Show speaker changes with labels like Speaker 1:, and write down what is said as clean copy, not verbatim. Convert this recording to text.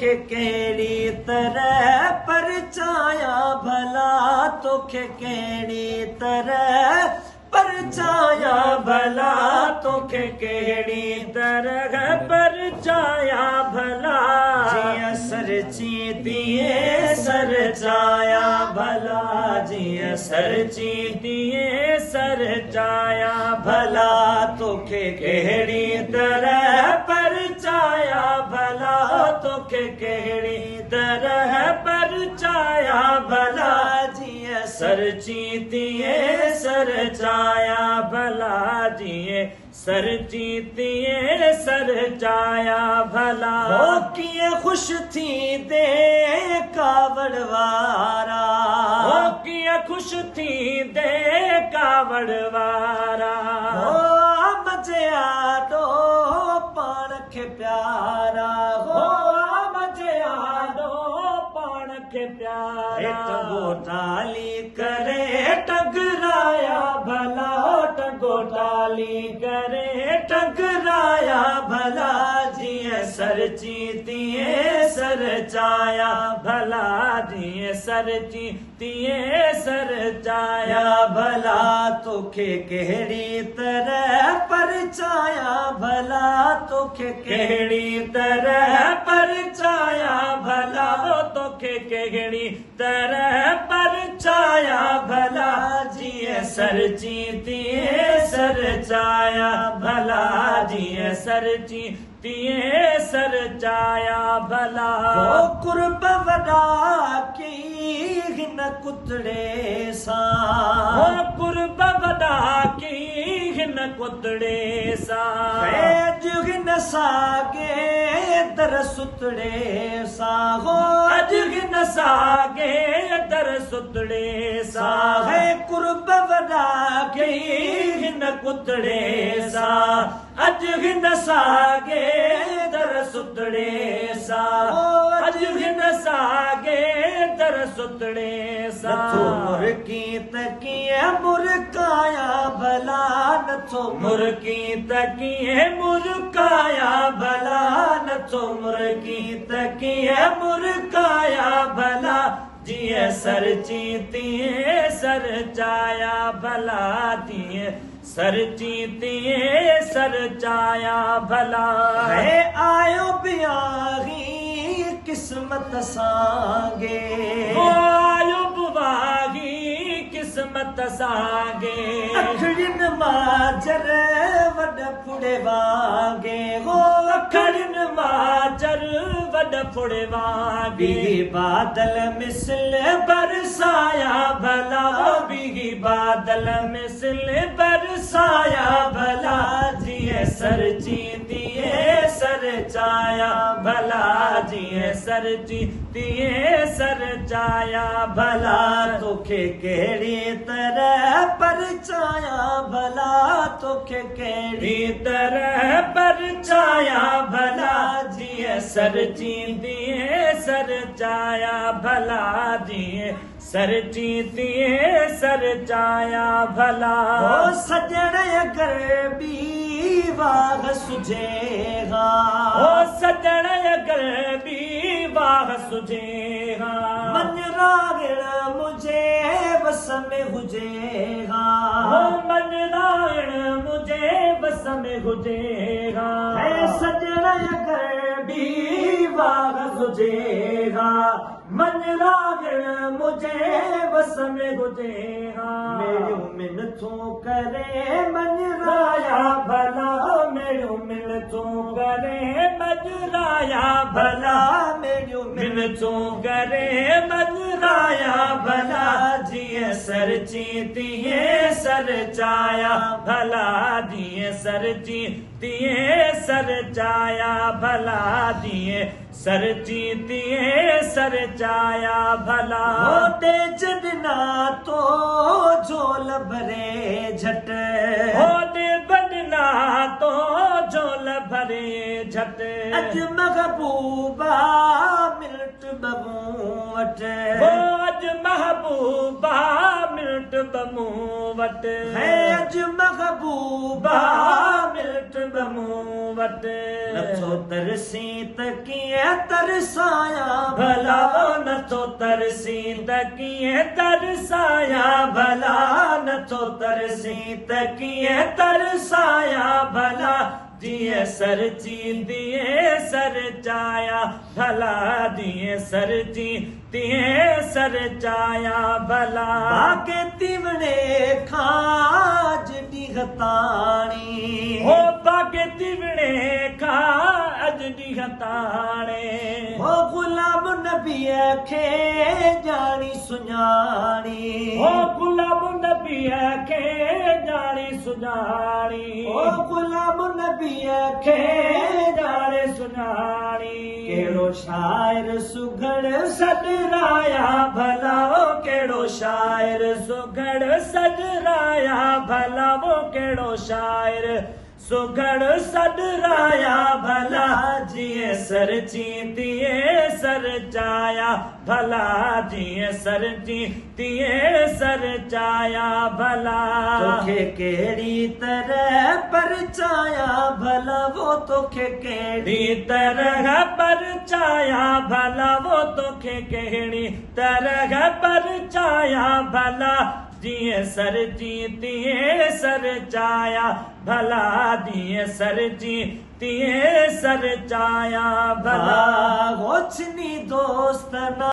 Speaker 1: तोखे कहिड़ी तरह परचाया भला तोखे कहिड़ी तरह परचाया भला तोखे कहिड़ी तरह परचाया भला जिया सरची दिए सरचाया भला जिया सरची दिए सरचाया भला तोखे कहिड़ी तरह परचाया भला तोखे कहिड़ी तरह परचाया भला जिया सरची दिए सरचाया भला जिए सरची दिए सरचाया भला हो कीअं खुश थी दे कावड़ वारा हो कीअं खुश थी दे कावड़ वारा हो मजे आडो पाण खे प्यारा हो मजे आडो पाण खे प्यारा टंगो टाली करे टकराया भला टंगो टाली करे टकराया भला जिए सरची दिए सरचाया भला जिए सरची दिए सरचाया भला तोखे कहिड़ी तरह परचाया भला तोखे कहिड़ी तरह परचाया भला तोखे कहिड़ी तरह परचाया भला जिए सरची दिए सरचाया भला जिए सरची दिए सरचाया भला हो कुर्ब वॾा की हिन कुतड़े सां हो कुर्ब वॾा की हिन कुतड़े सां अॼु हिन सागे दर सुतड़े सां हो अॼु हिन सागे दर सुतड़े सां है कुर्ब वॾा की हिन कुतड़े सां अॼु हिन सागे दर सुतड़े सां अॼु हिन सागे दर सुतड़े सां मुर्की त कीअं मुर्काया भला नथो मुर्की त कीअं मुर्काया भला नथो मुर्की त कीअं मुर्काया भला जिए सरची दिए सरचाया भला दिए सरची दिए सरचाया भला है आयो बियाही किस्मत सांगे आयो बुवाही किस्मत सांगे अखड़िन माजर वड फुड़े वागे हो अखड़िन माजर वड फुड़े वागे बादल मिसल बरसाया भला बिगी बादल मिसल बरसाया भला जिए सरची दिए सरचाया भला जिए सरची दिए सरचाया भला तोखे कहिड़ी तरह परचाया भला तोखे कहिड़ी तरह परचाया भला जिए सरची दिए सरचाया भला जिए सरची दिए सरचाया भला हो सजण अगर बी वाह सुझेगा हो सजण अगर बी वाह सुझेगा मन रागण मुझे बस में हुजेगा हो मन रागण मुझे बस में हुजेगा है सजण अगर बी वाह सुझेगा मन रागण मुझे बस में हुजेगा मेरियूं मिनतूं करे मन राया भला मेरियूं मिनतूं करे मन राया भला मेरियूं मिनतूं करे मन राया भला जिए सरची दिए सरचाया भला जिए सरची दिए सरचाया भला दिए सरची दिए सरचाया भला होते जडना तो झोल भरे झट होते बनना तो झोल भरे झट अज महबूबा मिनट बबू वट हो अज महबूबा मिनट
Speaker 2: बमू वट
Speaker 1: है अज महबूबा
Speaker 2: मिल्ट बमू वट
Speaker 1: नथो तरसी त कीअं तरसाया
Speaker 2: भला नथो तरसी त कीअं तरसाया भला
Speaker 1: नथो तरसी त कीअं तरसाया भला
Speaker 2: जीअं सरजी तीअं सर चाया भला जीअं सरजी तीअं सर चाया भला
Speaker 1: बाके तीवणे खाज ॾींहं
Speaker 2: हो बाके तीवणे खा अज ॾींहं ताणे
Speaker 1: हो गुलाब नबीअ खे ॼाणी सुञाणी
Speaker 2: हो गुलाब नबीअ खे ॼाणी सुञाणी
Speaker 1: हो गुलाब नबीअ खे
Speaker 2: ॼाणे सुञाणी
Speaker 1: कहिड़ो शाइर सुघड़
Speaker 2: सॾराया भला वो कहिड़ो शाइर सुघड़ सॾराया भला वो कहिड़ो शाइर सुघड़ सॾराया भला जीअं सरजी तीअं सर चाया भला जीअं सरजी तीअं सर चाया भला
Speaker 1: तोखे कहिड़ी तरह परचाया भला वो तोखे कहिड़ी
Speaker 2: तरह परचाया भला वो तोखे कहिड़ी तरह परचाया भला जीअं सरजी तीअं सर चाया भला जीअं सरजी तीअं सर चाया भला
Speaker 1: ओछनी दोस्त